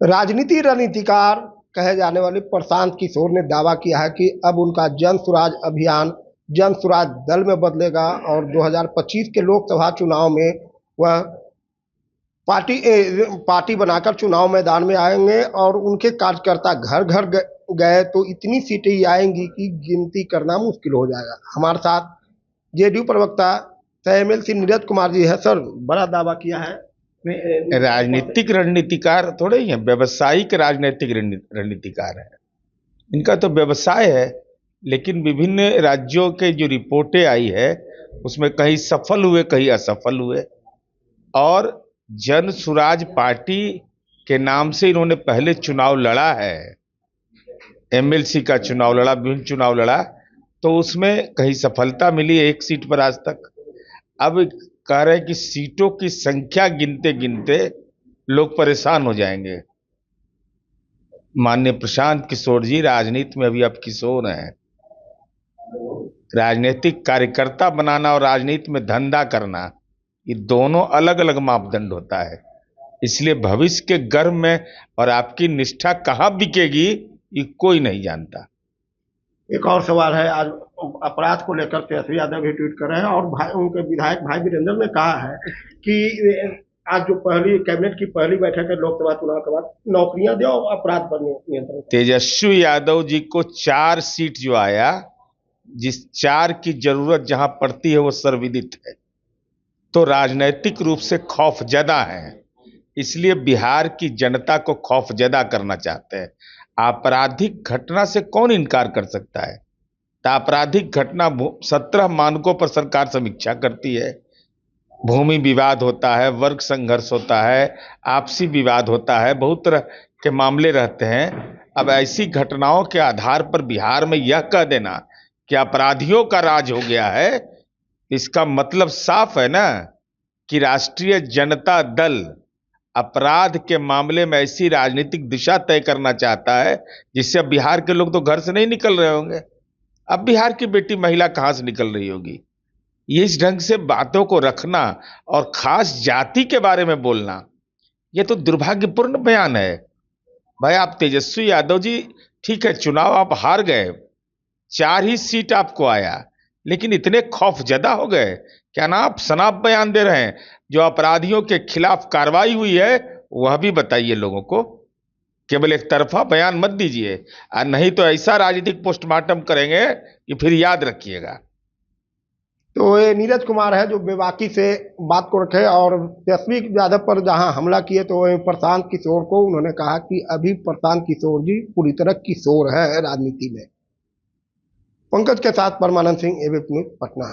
राजनीति रणनीतिकार कहे जाने वाले प्रशांत किशोर ने दावा किया है कि अब उनका जन स्वराज अभियान जन स्वराज दल में बदलेगा और 2025 के लोकसभा चुनाव में वह पार्टी बनाकर चुनाव मैदान में आएंगे और उनके कार्यकर्ता घर घर गए तो इतनी सीटें आएंगी कि गिनती करना मुश्किल हो जाएगा। हमारे साथ जेडीयू प्रवक्ता एमएलसी नीरज कुमार जी है। सर, बड़ा दावा किया है। राजनीतिक रणनीतिकार थोड़े ही हैं, व्यवसायिक राजनीतिक रणनीतिकार है। इनका तो व्यवसाय है, लेकिन विभिन्न राज्यों के जो रिपोर्टें आई है उसमें कहीं सफल हुए कहीं असफल हुए। और जन स्वराज पार्टी के नाम से इन्होंने पहले चुनाव लड़ा है, एमएलसी का चुनाव लड़ा, विभिन्न चुनाव लड़ा, तो उसमें कहीं सफलता मिली एक सीट पर आज तक। अब कह रहे हैं कि सीटों की संख्या गिनते गिनते लोग परेशान हो जाएंगे। माननीय प्रशांत किशोर जी राजनीति में अभी आप किशोर हैं। राजनीतिक कार्यकर्ता बनाना और राजनीति में धंधा करना, ये दोनों अलग अलग मापदंड होता है। इसलिए भविष्य के गर्भ में और आपकी निष्ठा कहां बिकेगी ये कोई नहीं जानता। एक और सवाल है, आज अपराध को लेकर तेजस्वी यादव भी ट्वीट कर रहे हैं और उनके विधायक भाई वीरेंद्र ने कहा है कि आज जो पहली कैबिनेट की पहली बैठक है लोकसभा चुनाव के बाद, नौकरियां दो और अपराध पर नियंत्रण। तेजस्वी यादव जी को 4 सीट जो आया, जिस 4 की जरूरत जहां पड़ती है वो सर्वविदित है, तो राजनीतिक रूप से खौफजदा है। इसलिए बिहार की जनता को खौफजदा करना चाहते हैं। आपराधिक घटना से कौन इनकार कर सकता है? तो आपराधिक घटना 17 मानकों पर सरकार समीक्षा करती है। भूमि विवाद होता है, वर्ग संघर्ष होता है, आपसी विवाद होता है, बहुत तरह के मामले रहते हैं। अब ऐसी घटनाओं के आधार पर बिहार में यह कह देना कि अपराधियों का राज हो गया है, इसका मतलब साफ है ना कि राष्ट्रीय जनता दल अपराध के मामले में ऐसी राजनीतिक दिशा तय करना चाहता है जिससे अब बिहार के लोग तो घर से नहीं निकल रहे होंगे। अब बिहार की बेटी महिला कहां से निकल रही होगी? ये इस ढंग से बातों को रखना और खास जाति के बारे में बोलना, यह तो दुर्भाग्यपूर्ण बयान है। भाई, आप तेजस्वी यादव जी, ठीक है चुनाव आप हार गए, 4 ही सीट आपको आया, लेकिन इतने खौफजदा हो गए क्या ना आप सनाप बयान दे रहे हैं? जो अपराधियों के खिलाफ कार्रवाई हुई है वह भी बताइए लोगों को, केवल एक तरफा बयान मत दीजिए, और नहीं तो ऐसा राजनीतिक पोस्टमार्टम करेंगे कि फिर याद रखिएगा। तो ये नीरज कुमार है जो बेबाकी से बात को रखे और तेजस्वी यादव पर जहां हमला किए तो प्रशांत किशोर को उन्होंने कहा कि अभी प्रशांत किशोर जी पूरी तरह किशोर है राजनीति में। पंकज के साथ परमानंद सिंह, एबीपी न्यूज़, पटना।